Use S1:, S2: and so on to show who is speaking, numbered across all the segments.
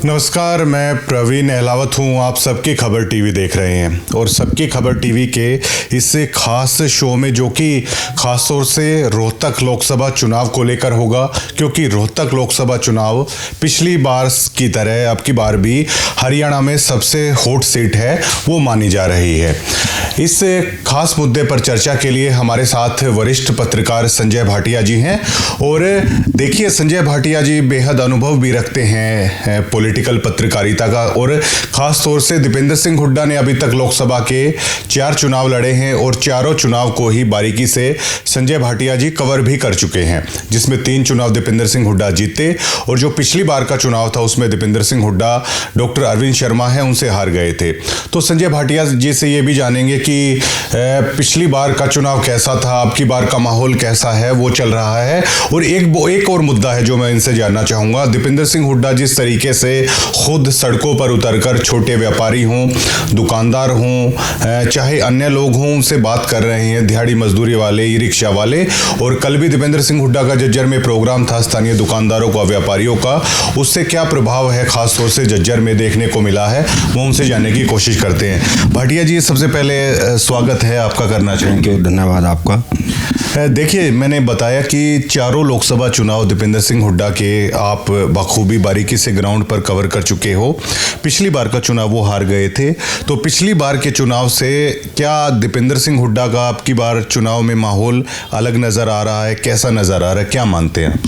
S1: नमस्कार, मैं प्रवीण अहलावत हूँ। आप सबकी खबर टीवी देख रहे हैं और सबकी खबर टीवी के इस खास शो में, जो कि खास तौर से रोहतक लोकसभा चुनाव को लेकर होगा, क्योंकि रोहतक लोकसभा चुनाव पिछली बार की तरह अब की बार भी हरियाणा में सबसे हॉट सीट है वो मानी जा रही है। इस खास मुद्दे पर चर्चा के लिए हमारे साथ वरिष्ठ पत्रकार संजय भाटिया जी हैं। और देखिए, संजय भाटिया जी बेहद अनुभव भी रखते हैं पॉलिटिकल पत्रकारिता का, और ख़ास तौर से दीपेंद्र सिंह हुड्डा ने अभी तक लोकसभा के 4 चुनाव लड़े हैं और चारों चुनाव को ही बारीकी से संजय भाटिया जी कवर भी कर चुके हैं, जिसमें 3 चुनाव दीपेंद्र सिंह हुड्डा जीते और जो पिछली बार का चुनाव था उसमें दीपेंद्र सिंह हुड्डा डॉक्टर अरविंद शर्मा है उनसे हार गए थे। तो संजय भाटिया जी से ये भी जानेंगे कि पिछली बार का चुनाव कैसा था, अब की बार का माहौल कैसा है, वो चल रहा है। और एक और मुद्दा है जो मैं इनसे जानना चाहूँगा। दीपेंद्र सिंह हुड्डा जिस तरीके से खुद सड़कों पर उतरकर छोटे व्यापारी हों, दुकानदार हों, चाहे अन्य लोग हों, उनसे बात कर रहे हैं, दिहाड़ी मजदूरी वाले, ई रिक्शा वाले। और कल भी दीपेंद्र सिंह हुड्डा का झज्जर में प्रोग्राम था स्थानीय दुकानदारों का, व्यापारियों का, उससे क्या प्रभाव है खासतौर से झज्जर में देखने को मिला है, वो उनसे जानने की कोशिश करते हैं। भाटिया जी, सबसे पहले स्वागत है आपका करना चाहेंगे।
S2: धन्यवाद आपका।
S1: देखिए, मैंने बताया कि चारों लोकसभा चुनाव दीपेंद्र सिंह हुड्डा के आप बखूबी बारीकी से ग्राउंड पर कवर कर चुके हो। पिछली बार का चुनाव वो हार गए थे, तो पिछली बार के चुनाव से क्या दीपेंद्र सिंह हुड्डा का अब की बार चुनाव में माहौल अलग नज़र आ रहा है? कैसा नज़र आ रहा है, क्या मानते हैं?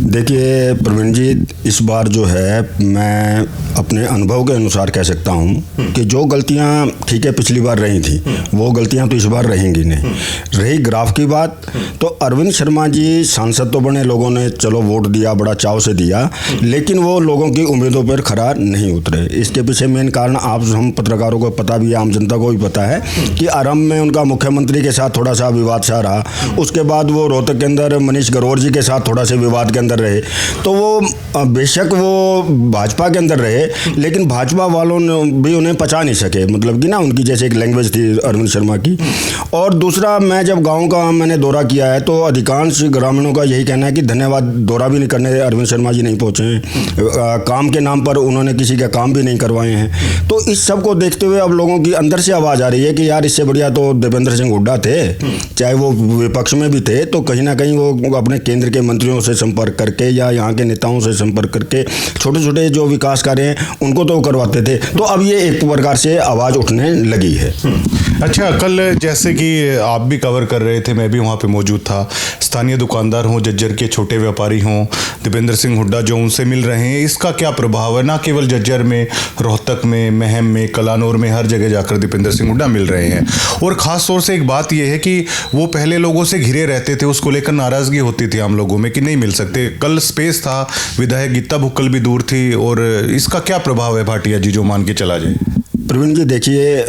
S2: देखिए प्रवीण जी, इस बार जो है मैं अपने अनुभव के अनुसार कह सकता हूँ कि जो गलतियाँ ठीक है पिछली बार रही थी, वो गलतियाँ तो इस बार रहेंगी नहीं। रही ग्राफ की बात, तो अरविंद शर्मा जी सांसद तो बने, लोगों ने चलो वोट दिया, बड़ा चाव से दिया, लेकिन वो लोगों की उम्मीदों पर खरा नहीं उतरे। इसके पीछे मेन कारण आप हम पत्रकारों को पता भी है, आम जनता को भी पता है कि आरंभ में उनका मुख्यमंत्री के साथ थोड़ा सा विवाद सा रहा, उसके बाद वो रोहतक के अंदर मनीष ग्रोवर जी के साथ थोड़ा से विवाद के अंदर रहे। तो वो बेशक वो भाजपा के अंदर रहे, लेकिन भाजपा वालों ने भी उन्हें पचा नहीं सके, मतलब कि ना उनकी जैसे एक लैंग्वेज थी अरविंद शर्मा की। और दूसरा, मैं जब गांव का मैंने दौरा किया है तो अधिकांश ग्रामीणों का यही कहना है कि धन्यवाद, दौरा भी नहीं करने अरविंद शर्मा जी नहीं पहुंचे हैं, काम के नाम पर उन्होंने किसी का काम भी नहीं करवाए हैं। तो इस सब को देखते हुए अब लोगों की अंदर से आवाज़ आ रही है कि यार इससे बढ़िया तो दीपेंद्र सिंह हुड्डा थे, चाहे वो विपक्ष में भी थे, तो कहीं ना कहीं वो अपने केंद्र के मंत्रियों से संपर्क करके या यहाँ के नेताओं से संपर्क करके छोटे छोटे जो विकास कार्य हैं उनको तो करवाते थे। तो अब ये एक प्रकार से आवाज़ उठने लगी है।
S1: अच्छा, कल जैसे कि आप भी कवर कर रहे थे, मैं भी वहाँ पे मौजूद था, स्थानीय दुकानदार हों, झज्जर के छोटे व्यापारी हों, दीपेंद्र सिंह हुड्डा जो उनसे मिल रहे हैं, इसका क्या प्रभाव है? ना केवल झज्जर में, रोहतक में, महम में, कलानौर में, हर जगह जाकर दीपेंद्र सिंह हुड्डा मिल रहे हैं। और ख़ास तौर से एक बात यह है कि वो पहले लोगों से घिरे रहते थे, उसको लेकर नाराज़गी होती थी आम लोगों में कि नहीं मिल सकते। कल स्पेस था, विधायक गीता भुक्कल भी दूर थी, और इसका क्या प्रभाव है भाटिया जी, जो मान के चला जाए?
S2: प्रवीण जी, देखिए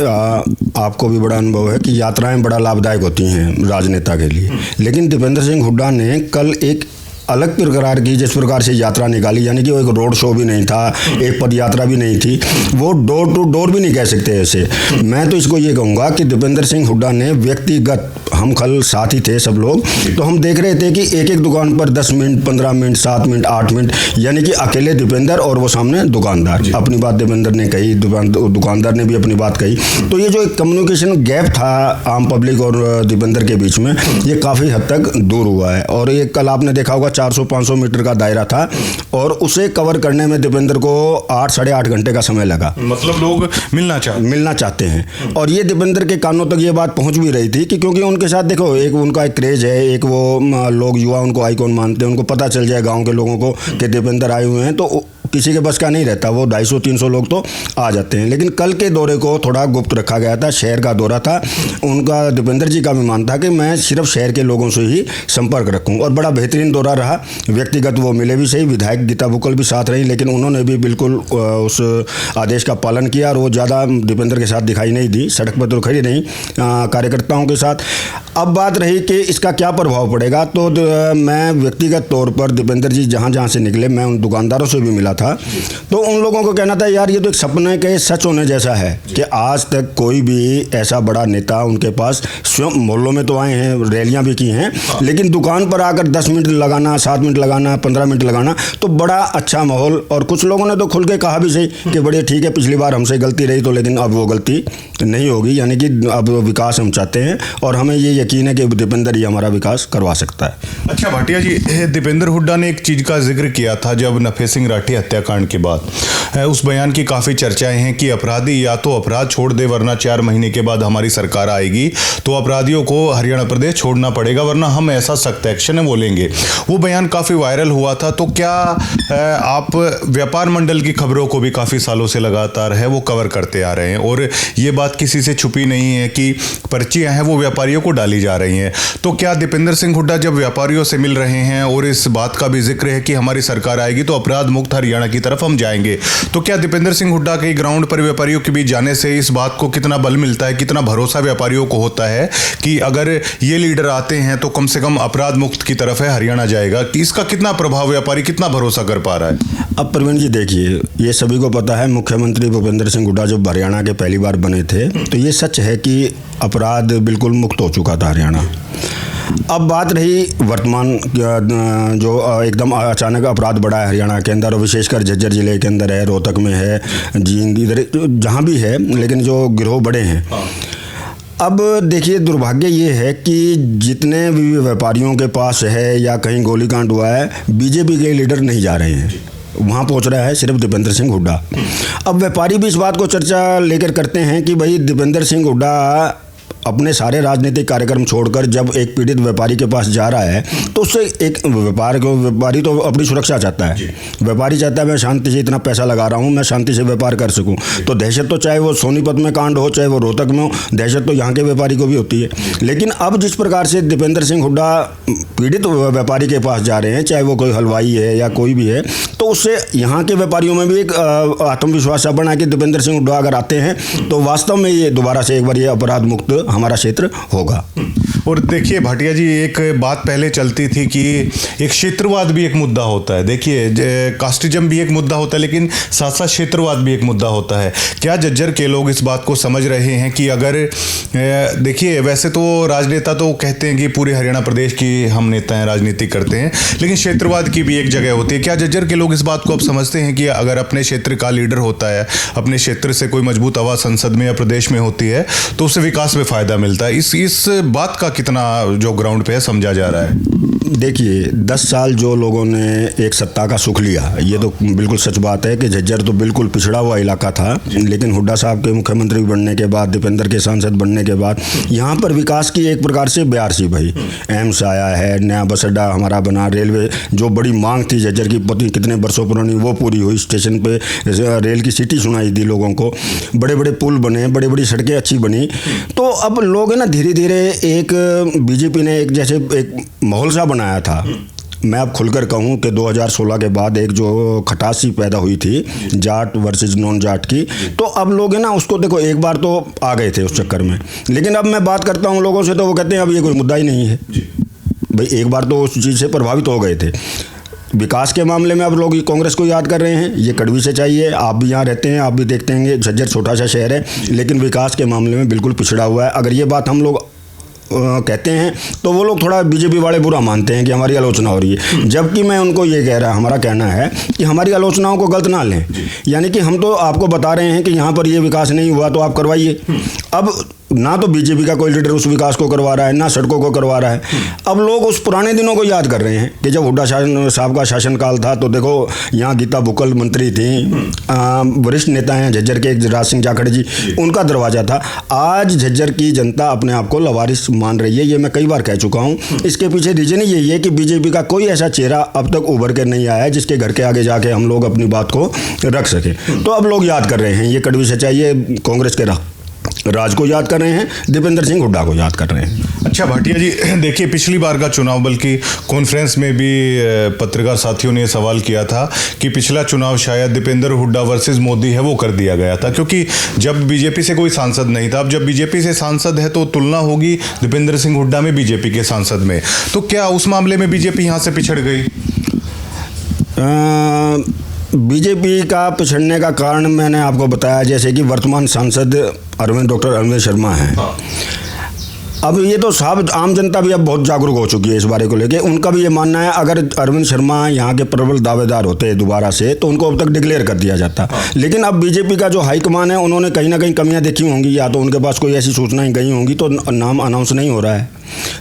S2: आपको भी बड़ा अनुभव है कि यात्राएं बड़ा लाभदायक होती हैं राजनेता के लिए, लेकिन दीपेंद्र सिंह हुड्डा ने कल एक अलग प्रकार की जिस प्रकार से यात्रा निकाली, यानी कि वो एक रोड शो भी नहीं था, एक पद यात्रा भी नहीं थी, वो डोर टू डोर भी नहीं कह सकते ऐसे। मैं तो इसको ये कहूँगा कि दीपेंद्र सिंह हुड्डा ने व्यक्तिगत, हम कल साथ ही थे सब लोग, तो हम देख रहे थे कि एक एक दुकान पर 10 मिनट, 15 मिनट, 7 मिनट, 8 मिनट, यानी कि अकेले दीपेंद्र और वो सामने दुकानदार। अपनी बात दीपेंद्र ने कही, दुकानदार ने भी अपनी बात कही। तो ये जो एक कम्युनिकेशन गैप था आम पब्लिक और दीपेंद्र के बीच में, ये काफ़ी हद तक दूर हुआ है। और ये कल आपने देखा होगा 400-500 मीटर का दायरा था और उसे कवर करने में दीपेंद्र को 8 साढ़े 8 घंटे का समय लगा।
S1: मतलब लोग मिलना चाहते
S2: हैं। और ये दीपेंद्र के कानों तक ये बात पहुंच भी रही थी कि क्योंकि उनके साथ देखो, एक उनका एक क्रेज है, एक वो लोग युवा उनको आइकॉन मानते हैं, उनको पता चल जाए गाँव के लोगों को कि दीपेंद्र आए हुए हैं, तो किसी के बस का नहीं रहता, वो 250-300 लोग तो आ जाते हैं। लेकिन कल के दौरे को थोड़ा गुप्त रखा गया था, शहर का दौरा था। उनका दीपेंद्र जी का भी मान था कि मैं सिर्फ शहर के लोगों से ही संपर्क रखूं, और बड़ा बेहतरीन दौरा रहा। व्यक्तिगत वो मिले भी सही, विधायक गीता भुक्कल भी साथ रही, लेकिन उन्होंने भी बिल्कुल उस आदेश का पालन किया और वो ज़्यादा दीपेंद्र के साथ दिखाई नहीं दी, सड़क पर तो खड़ी नहीं, कार्यकर्ताओं के साथ। अब बात रही कि इसका क्या प्रभाव पड़ेगा, तो मैं व्यक्तिगत तौर पर दीपेंद्र जी जहाँ जहाँ से निकले, मैं उन दुकानदारों से भी मिला था। तो उन लोगों को कहना था यार ये तो एक सपने के सच होने जैसा है कि आज तक कोई भी ऐसा बड़ा नेता उनके पास, स्वयं मोहल्लों में तो आए हैं, रैलियां भी की हैं, लेकिन दुकान पर आकर 10 मिनट लगाना, 7 मिनट लगाना, 15 मिनट लगाना, तो बड़ा अच्छा माहौल। और कुछ लोगों ने तो खुल के कहा भी सही कि बड़े ठीक है, पिछली बार हमसे गलती रही तो, लेकिन अब वो गलती नहीं होगी, यानी कि अब विकास हम चाहते हैं और हमें ये यकीन है कि दीपेंद्र ही हमारा विकास करवा सकता है।
S1: अच्छा भाटिया जी, दीपेंद्र हुड्डा ने एक चीज़ का जिक्र किया था जब नफे सिंह राठी हत्याकांड के बाद। उस बयान की काफ़ी चर्चाएं हैं कि अपराधी या तो अपराध छोड़ दे, वरना 4 महीने के बाद हमारी सरकार आएगी तो अपराधियों को हरियाणा प्रदेश छोड़ना पड़ेगा, वरना हम ऐसा सख्त एक्शन वो लेंगे। वो बयान काफ़ी वायरल हुआ था। तो क्या आप व्यापार मंडल की खबरों को भी काफ़ी सालों से लगातार है वो कवर करते आ रहे हैं और ये बात किसी से छुपी नहीं है कि पर्चियां हैं वो व्यापारियों को डाली जा रही हैं। तो क्या दीपेंद्र सिंह हुड्डा जब व्यापारियों से मिल रहे हैं और इस बात का भी जिक्र है कि हमारी सरकार आएगी तो अपराध मुक्त हरियाणा की तरफ हम जाएंगे, तो क्या दीपेंद्र सिंह हुड्डा के ग्राउंड पर व्यापारियों के बीच जाने से इस बात को कितना बल मिलता है, कितना भरोसा व्यापारियों को होता है कि अगर ये लीडर आते हैं तो कम से कम अपराध मुक्त की तरफ है हरियाणा जाएगा? इसका कितना प्रभाव व्यापारी कितना भरोसा कर पा रहा है?
S2: अब प्रवीण जी देखिए, ये सभी को पता है, मुख्यमंत्री भूपेंद्र सिंह हुड्डा जब हरियाणा के पहली बार बने थे तो ये सच है कि अपराध बिल्कुल मुक्त हो चुका था हरियाणा। अब बात रही वर्तमान जो एकदम अचानक अपराध बढ़ा है हरियाणा के अंदर और विशेषकर झज्जर जिले के अंदर है, रोहतक में है, जींद, इधर जहाँ भी है, लेकिन जो गिरोह बड़े हैं। अब देखिए, दुर्भाग्य ये है कि जितने भी व्यापारियों के पास है या कहीं गोलीकांड हुआ है, बीजेपी के लीडर नहीं जा रहे हैं, वहाँ पहुँच रहा है सिर्फ दीपेंद्र सिंह हुड्डा। अब व्यापारी भी इस बात को चर्चा लेकर करते हैं कि भाई दीपेंद्र सिंह हुड्डा अपने सारे राजनीतिक कार्यक्रम छोड़कर जब एक पीड़ित व्यापारी के पास जा रहा है तो उससे एक व्यापारी तो अपनी सुरक्षा चाहता है। व्यापारी चाहता है मैं शांति से इतना पैसा लगा रहा हूँ, मैं शांति से व्यापार कर सकूँ। तो दहशत तो चाहे वो सोनीपत में कांड हो, चाहे वो रोहतक में हो, दहशत तो यहाँ के व्यापारी को भी होती है। लेकिन अब जिस प्रकार से दीपेंद्र सिंह हुड्डा पीड़ित व्यापारी के पास जा रहे हैं, चाहे वो कोई हलवाई है या कोई भी है, तो उससे यहाँ के व्यापारियों में भी एक आत्मविश्वास बना कि दीपेंद्र सिंह हुड्डा अगर आते हैं तो वास्तव में ये दोबारा से एक बार ये अपराध मुक्त हमारा क्षेत्र होगा।
S1: और देखिए भाटिया जी, एक बात पहले चलती थी कि एक क्षेत्रवाद भी एक मुद्दा होता है। देखिए, कास्टिज्म भी एक मुद्दा होता है, लेकिन साथ साथ क्षेत्रवाद भी एक मुद्दा होता है। क्या झज्जर के लोग इस बात को समझ रहे हैं कि अगर देखिए, वैसे तो राजनेता तो कहते हैं कि पूरे हरियाणा प्रदेश की हम नेता हैं, राजनीति करते हैं, लेकिन क्षेत्रवाद की भी एक जगह होती है। क्या झज्जर के लोग इस बात को अब समझते हैं कि अगर अपने क्षेत्र का लीडर होता है, अपने क्षेत्र से कोई मजबूत आवाज संसद में या प्रदेश में होती है तो उससे विकास में फायदा मिलता है? इस बात का कितना जो ग्राउंड पे है समझा जा रहा है?
S2: देखिए, 10 साल जो लोगों ने एक सत्ता का सुख लिया, ये तो बिल्कुल सच बात है कि झज्जर तो बिल्कुल पिछड़ा हुआ इलाका था, लेकिन हुड्डा साहब के मुख्यमंत्री बनने के बाद, दीपेंद्र के सांसद बनने के बाद यहाँ पर विकास की एक प्रकार से बयार सी भाई। एम्स आया है, नया बस अड्डा हमारा बना, रेलवे जो बड़ी मांग थी झज्जर की पता कितने वर्षों पुरानी, वो पूरी हुई। स्टेशन पे रेल की सीटी सुनाई दी लोगों को, बड़े बड़े पुल बने, बड़ी बड़ी सड़कें अच्छी बनी। तो अब लोग है ना, धीरे धीरे एक बीजेपी ने एक जैसे एक माहौल सा बनाया था। मैं अब खुलकर कहूँ कि 2016 के बाद एक जो खटास सी पैदा हुई थी जाट वर्सेस नॉन जाट की, तो अब लोग है ना उसको देखो, एक बार तो आ गए थे उस चक्कर में, लेकिन अब मैं बात करता हूँ लोगों से तो वो कहते हैं अब ये कोई मुद्दा ही नहीं है। भाई एक बार तो उस चीज़ से प्रभावित हो गए थे। विकास के मामले में अब लोग कांग्रेस को याद कर रहे हैं, ये कड़वी से चाहिए। आप भी यहाँ रहते हैं, आप भी देखते हैं झज्जर छोटा सा शहर है, लेकिन विकास के मामले में बिल्कुल पिछड़ा हुआ है। अगर ये बात हम लोग कहते हैं तो वो लोग थोड़ा बीजेपी वाले बुरा मानते हैं कि हमारी आलोचना हो रही है, जबकि मैं उनको ये कह रहा, हमारा कहना है कि हमारी आलोचनाओं को गलत ना लें। यानी कि हम तो आपको बता रहे हैं कि यहाँ पर ये विकास नहीं हुआ तो आप करवाइए। अब ना तो बीजेपी का कोई लीडर उस विकास को करवा रहा है, ना सड़कों को करवा रहा है। अब लोग उस पुराने दिनों को याद कर रहे हैं कि जब हुड्डा साहब का शासनकाल था तो देखो यहाँ गीता बुक्कल मंत्री थी, वरिष्ठ नेता हैं झज्जर के राज सिंह जाखड़ जी, उनका दरवाजा था। आज झज्जर की जनता अपने आप को लवारिस मान रही है, ये मैं कई बार कह चुका हूँ। इसके पीछे रीजन ही यही है कि बीजेपी का कोई ऐसा चेहरा अब तक उभर कर नहीं आया है जिसके घर के आगे जाके हम लोग अपनी बात को रख सके। तो अब लोग याद कर रहे हैं, ये कड़वी सच्चाई है, कांग्रेस के राज को याद कर रहे हैं, दीपेंद्र सिंह हुड्डा को याद कर रहे हैं।
S1: अच्छा भाटिया जी, देखिए पिछली बार का चुनाव, बल्कि कॉन्फ्रेंस में भी पत्रकार साथियों ने सवाल किया था कि पिछला चुनाव शायद दीपेंद्र हुड्डा वर्सेस मोदी है वो कर दिया गया था, क्योंकि जब बीजेपी से कोई सांसद नहीं था। अब जब बीजेपी से सांसद है तो तुलना होगी दीपेंद्र सिंह हुड्डा में बीजेपी के सांसद में। तो क्या उस मामले में बीजेपी यहाँ से पिछड़ गई?
S2: बीजेपी का पिछड़ने का कारण मैंने आपको बताया, जैसे कि वर्तमान सांसद डॉक्टर अरविंद शर्मा हैं। अब ये तो साहब आम जनता भी अब बहुत जागरूक हो चुकी है इस बारे को लेके। उनका भी ये मानना है अगर अरविंद शर्मा यहाँ के प्रबल दावेदार होते दोबारा से तो उनको अब तक डिक्लेयर कर दिया जाता। लेकिन अब बीजेपी का जो हाईकमान है उन्होंने कहीं ना कहीं कमियां देखी होंगी, या तो उनके पास कोई ऐसी सूचनाएं गई होंगी, तो नाम अनाउंस नहीं हो रहा है।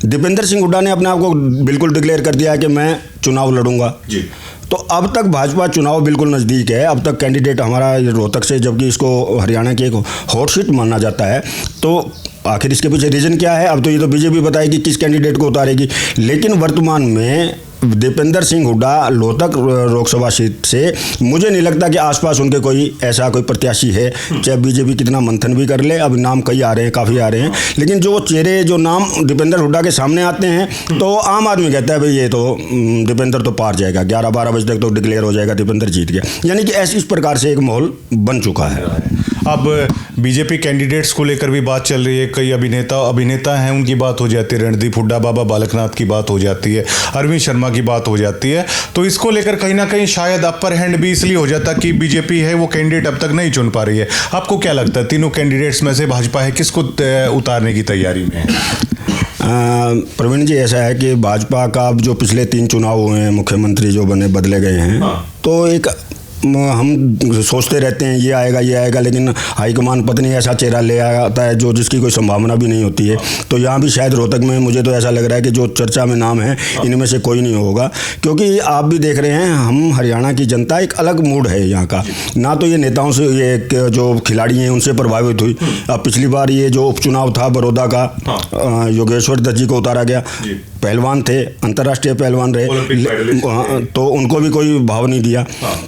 S2: दीपेंद्र सिंह हुड्डा ने अपने आप को बिल्कुल डिक्लेयर कर दिया है कि मैं चुनाव लड़ूंगा जी। तो अब तक भाजपा चुनाव बिल्कुल नज़दीक है। अब तक कैंडिडेट हमारा रोहतक से, जबकि इसको हरियाणा की एक हॉट सीट माना जाता है, तो आखिर इसके पीछे रीज़न क्या है? अब तो ये तो बीजेपी बताएगी किस कैंडिडेट को उतारेगी। लेकिन वर्तमान में दीपेंद्र सिंह हुड्डा रोहतक लोकसभा सीट से मुझे नहीं लगता कि आसपास उनके कोई ऐसा कोई प्रत्याशी है, चाहे बीजेपी कितना मंथन भी कर ले। अब नाम कई आ रहे हैं, काफ़ी आ रहे हैं, लेकिन जो चेहरे, जो नाम दीपेंद्र हुड्डा के सामने आते हैं तो आम आदमी कहता है भाई ये तो दीपेंद्र तो पार जाएगा, 11-12 बजे तक तो डिक्लेयर हो जाएगा, दीपेंद्र जीत गया। यानी कि इस प्रकार से एक माहौल बन चुका है।
S1: अब बीजेपी कैंडिडेट्स को लेकर भी बात चल रही है। कई अभिनेता हैं, उनकी बात हो जाती है, रणदीप हुड्डा, बाबा बालकनाथ की बात हो जाती है, अरविंद शर्मा की बात हो जाती है। तो इसको लेकर कहीं ना कहीं शायद अपर हैंड भी इसलिए हो जाता कि बीजेपी है वो कैंडिडेट अब तक नहीं चुन पा रही है। आपको क्या लगता है, तीनों कैंडिडेट्स में से भाजपा है किसको उतारने की तैयारी में है?
S2: प्रवीण जी, ऐसा है कि भाजपा का अब जो पिछले 3 चुनाव हुए हैं, मुख्यमंत्री जो बदले गए हैं, तो एक हम सोचते रहते हैं ये आएगा, लेकिन हाईकमान पता नहीं ऐसा चेहरा ले आता है जो जिसकी कोई संभावना भी नहीं होती है। तो यहाँ भी शायद रोहतक में मुझे तो ऐसा लग रहा है कि जो चर्चा में नाम है इनमें से कोई नहीं होगा, क्योंकि आप भी देख रहे हैं हम हरियाणा की जनता एक अलग मूड है यहाँ का। ना तो ये नेताओं से, ये जो खिलाड़ी हैं उनसे प्रभावित हुई। अब पिछली बार ये जो उपचुनाव था बड़ौदा का, योगेश्वर दत्त जी को उतारा गया, पहलवान थे, अंतर्राष्ट्रीय पहलवान रहे, तो उनको भी कोई भाव नहीं दिया।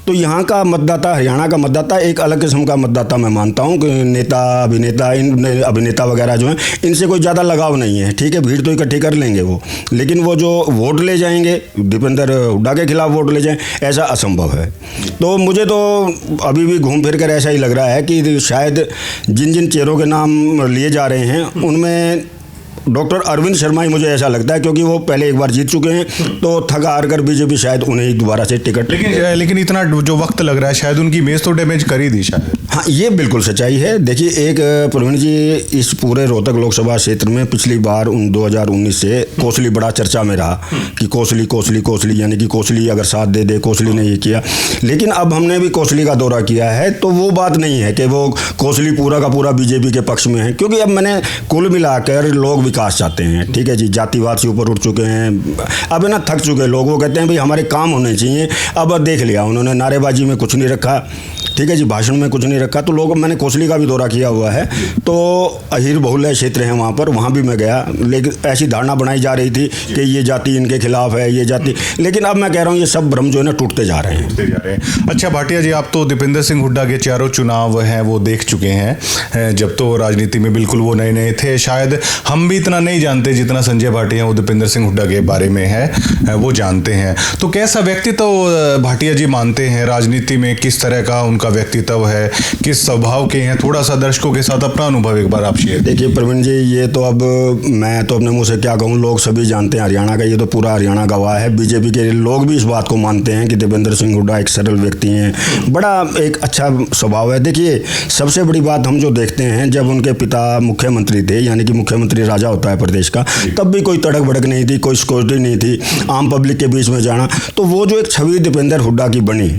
S2: तो यहाँ का मतदाता, हरियाणा का मतदाता एक अलग किस्म का मतदाता मैं मानता हूँ कि अभिनेता वगैरह जो हैं इनसे कोई ज़्यादा लगाव नहीं है। ठीक है, भीड़ तो इकट्ठी कर लेंगे वो, लेकिन वो जो वोट ले जाएंगे, दीपेंद्र हुड्डा के खिलाफ वोट ले जाएं, ऐसा असंभव है। तो मुझे तो अभी भी घूम फिर कर ऐसा ही लग रहा है कि शायद जिन जिन चेहरों के नाम लिए जा रहे हैं उनमें डॉक्टर अरविंद शर्मा ही मुझे ऐसा लगता है, क्योंकि वो पहले एक बार जीत चुके हैं, तो थक हार कर बीजेपी शायद उन्हें ही दोबारा से टिकट।
S1: लेकिन इतना जो वक्त लग रहा है, शायद उनकी इमेज तो डैमेज कर ही दी शायद।
S2: हाँ, ये बिल्कुल सच्चाई है। देखिए, एक प्रवीण जी, इस पूरे रोहतक लोकसभा क्षेत्र में पिछली बार 2019 से कोसली बड़ा चर्चा में रहा कि कोसली, यानी कि कोसली अगर साथ दे, कोसली ने ये किया। लेकिन अब हमने भी कोसली का दौरा किया है, तो वो बात नहीं है कि वो कोसली पूरा का पूरा बीजेपी के पक्ष में है, क्योंकि अब मैंने कुल मिलाकर लोग विकास चाहते हैं। ठीक है जी, जातिवाद से ऊपर उठ चुके हैं, अब ना थक चुके लोग। वो कहते हैं भाई हमारे काम होने चाहिए। अब देख लिया उन्होंने, नारेबाजी में कुछ नहीं रखा, ठीक है जी, भाषण में कुछ नहीं रखा। तो लोग, मैंने कोसली का भी दौरा किया हुआ है, तो अहीर बहुल्य क्षेत्र है वहाँ पर, वहाँ भी मैं गया। लेकिन ऐसी धारणा बनाई जा रही थी कि ये जाति इनके खिलाफ है, ये जाति, लेकिन अब मैं कह रहा हूँ ये सब भ्रम जो है ना टूटते जा रहे हैं।
S1: अच्छा भाटिया जी, आप तो दीपेंद्र सिंह हुड्डा के चारों चुनाव हैं वो देख चुके हैं। जब तो राजनीति में बिल्कुल वो नए थे, शायद हम भी इतना नहीं जानते जितना संजय भाटिया वो दीपेंद्र सिंह हुड्डा के बारे में है वो जानते हैं। तो कैसा व्यक्तित्व भाटिया जी मानते हैं राजनीति में, किस तरह का उनका व्यक्तित्व है, किस स्वभाव के हैं? थोड़ा सा दर्शकों के साथ अपना अनुभव एक बार आप शेयर।
S2: देखिए प्रवीण जी, ये तो अब मैं तो अपने मुंह से क्या कहूँ, लोग सभी जानते हैं हरियाणा का, ये तो पूरा हरियाणा गवाह है। बीजेपी के लोग भी इस बात को मानते हैं कि दीपेंद्र सिंह हुड्डा एक सरल व्यक्ति हैं, बड़ा एक अच्छा स्वभाव है। देखिए, सबसे बड़ी बात हम जो देखते हैं, जब उनके पिता मुख्यमंत्री थे, यानी कि मुख्यमंत्री राजा होता है प्रदेश का, तब भी कोई तड़क भड़क नहीं थी, कोई सिक्योरिटी नहीं थी, आम पब्लिक के बीच में जाना। तो वो जो एक छवि दीपेंद्र हुड्डा की बनी,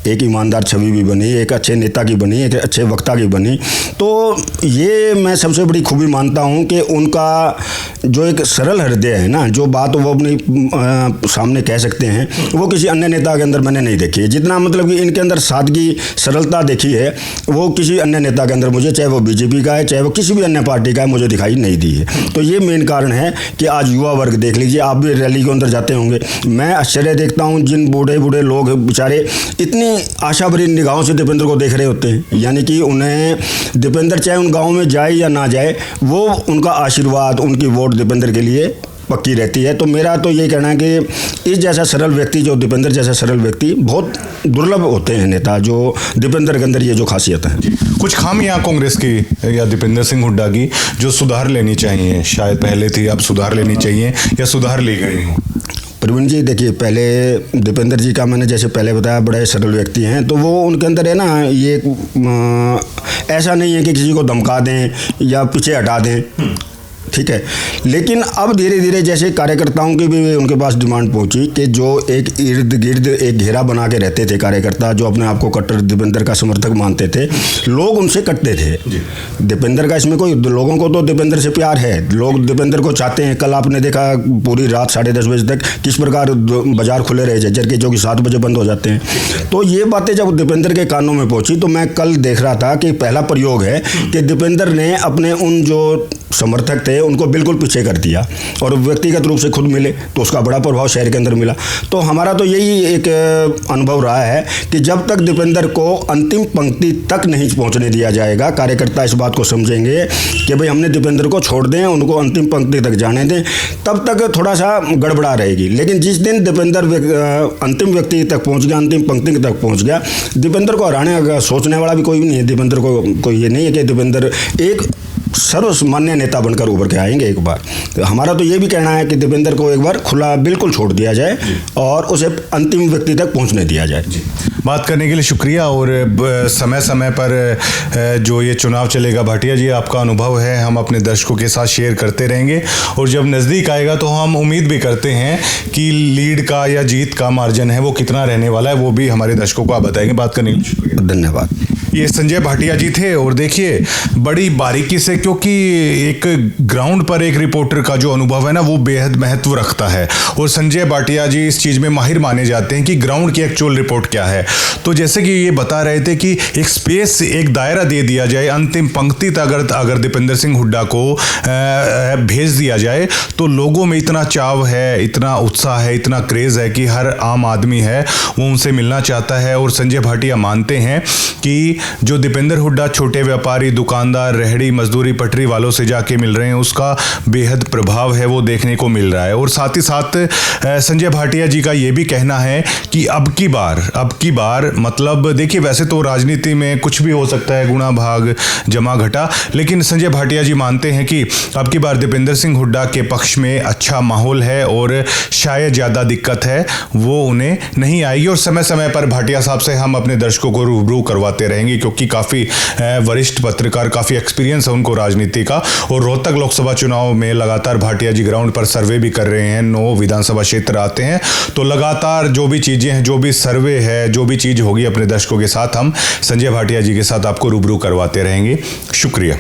S2: एक ईमानदार छवि भी बनी, एक अच्छे नेता की बनी, एक अच्छे वक्ता की बनी, तो ये मैं सबसे बड़ी खूबी मानता हूँ कि उनका जो एक सरल हृदय है ना, जो बात वो अपने सामने कह सकते हैं, वो किसी अन्य नेता के अंदर मैंने नहीं देखी है। जितना मतलब कि इनके अंदर सादगी, सरलता देखी है, वो किसी अन्य नेता के अंदर मुझे, चाहे वो बीजेपी का है, चाहे वो किसी भी अन्य पार्टी का है, मुझे दिखाई नहीं दी है। तो ये मेन कारण है कि आज युवा वर्ग देख लीजिए, आप भी रैली के अंदर जाते होंगे, मैं आश्चर्य देखता हूँ, जिन बूढ़े बूढ़े लोग बेचारे इतनी आशा भरी निगाहों से दीपेंद्र को देख रहे होते हैं, यानी कि उन्हें दीपेंद्र चाहे उन गाँव में जाए या ना जाए, वो उनका आशीर्वाद, उनकी वोट दीपेंद्र के लिए पक्की रहती है। तो मेरा तो ये कहना है कि इस जैसा सरल व्यक्ति, जो दीपेंद्र जैसा सरल व्यक्ति बहुत दुर्लभ होते हैं नेता, जो दीपेंद्र के अंदर ये जो खासियत है।
S1: कुछ खामियां कांग्रेस की या दीपेंद्र सिंह हुड्डा की जो सुधार लेनी चाहिए, शायद पहले थी, अब सुधार लेनी चाहिए या सुधार ली गई हो?
S2: प्रवीण जी देखिए, पहले दीपेंद्र जी का मैंने जैसे पहले बताया, बड़े सरल व्यक्ति हैं, तो वो उनके अंदर है ना, ये ऐसा नहीं है कि किसी को धमका दें या पीछे हटा दें, ठीक है। लेकिन अब धीरे धीरे जैसे कार्यकर्ताओं की भी उनके पास डिमांड पहुंची कि जो एक इर्द गिर्द एक घेरा बना के रहते थे कार्यकर्ता, जो अपने आप को कट्टर दीपेंद्र का समर्थक मानते थे, लोग उनसे कटते थे। दीपेंद्र का इसमें कोई, लोगों को तो दीपेंद्र से प्यार है, लोग दीपेंद्र को चाहते हैं। कल आपने देखा पूरी रात 10:30 बजे तक किस प्रकार बाजार खुले रहे झज्जर के, जो कि 7 बजे बंद हो जाते हैं। तो ये बातें जब दीपेंद्र के कानों में पहुंची, तो मैं कल देख रहा था कि पहला प्रयोग है कि दीपेंद्र ने अपने उन जो समर्थक थे उनको बिल्कुल पीछे कर दिया और व्यक्तिगत रूप से खुद मिले, तो उसका बड़ा प्रभाव शहर के अंदर मिला। तो हमारा तो यही एक अनुभव रहा है कि जब तक दीपेंद्र को अंतिम पंक्ति तक नहीं पहुंचने दिया जाएगा, कार्यकर्ता इस बात को समझेंगे कि भाई हमने दीपेंद्र को छोड़ दें, उनको अंतिम पंक्ति तक जाने दें, तब तक थोड़ा सा गड़बड़ा रहेगी। लेकिन जिस दिन दीपेंद्र अंतिम व्यक्ति तक पहुँच गया, अंतिम पंक्ति तक पहुँच गया, दीपेंद्र को हराने का सोचने वाला भी कोई नहीं है। दीपेंद्र को कोई ये नहीं है कि दीपेंद्र एक सर्वमान्य नेता बनकर उभर के आएंगे एक बार। तो हमारा तो ये भी कहना है कि दीपेंद्र को एक बार खुला बिल्कुल छोड़ दिया जाए और उसे अंतिम व्यक्ति तक पहुंचने दिया जाए।
S1: बात करने के लिए शुक्रिया। और समय समय पर जो ये चुनाव चलेगा, भाटिया जी आपका अनुभव है, हम अपने दर्शकों के साथ शेयर करते रहेंगे और जब नज़दीक आएगा तो हम उम्मीद भी करते हैं कि लीड का या जीत का मार्जिन है वो कितना रहने वाला है, वो भी हमारे दर्शकों को आप बताएंगे। बात करने के लिए शुक्रिया,
S2: धन्यवाद।
S1: ये संजय भाटिया जी थे। और देखिए बड़ी बारीकी से, क्योंकि एक ग्राउंड पर एक रिपोर्टर का जो अनुभव है ना, वो बेहद महत्व रखता है और संजय भाटिया जी इस चीज़ में माहिर माने जाते हैं कि ग्राउंड की एक्चुअल रिपोर्ट क्या है। तो जैसे कि ये बता रहे थे कि एक स्पेस, एक दायरा दे दिया जाए अंतिम पंक्ति तक, अगर दीपेंद्र सिंह हुड्डा को भेज दिया जाए तो लोगों में इतना चाव है, इतना उत्साह है, इतना क्रेज़ है कि हर आम आदमी है वो उनसे मिलना चाहता है। और संजय भाटिया मानते हैं कि जो दीपेंद्र हुड्डा छोटे व्यापारी, दुकानदार, रेहड़ी मजदूरी पटरी वालों से जाके मिल रहे हैं, उसका बेहद प्रभाव है वो देखने को मिल रहा है। और साथ ही साथ संजय भाटिया जी का ये भी कहना है कि अब की बार मतलब देखिए, वैसे तो राजनीति में कुछ भी हो सकता है, गुणा भाग जमा घटा, लेकिन संजय भाटिया जी मानते हैं कि अब की बार दीपेंद्र सिंह हुड्डा के पक्ष में अच्छा माहौल है और शायद ज़्यादा दिक्कत है वो उन्हें नहीं आएगी। और समय समय पर भाटिया साहब से हम अपने दर्शकों को रूबरू करवाते रहेंगे, क्योंकि काफ़ी वरिष्ठ पत्रकार, काफ़ी एक्सपीरियंस है उनको राजनीति का। और रोहतक लोकसभा चुनाव में लगातार भाटिया जी ग्राउंड पर सर्वे भी कर रहे हैं, 9 विधानसभा क्षेत्र आते हैं, तो लगातार जो भी चीज़ें हैं, जो भी सर्वे है, जो भी चीज़ होगी, अपने दर्शकों के साथ हम संजय भाटिया जी के साथ आपको रूबरू करवाते रहेंगे। शुक्रिया।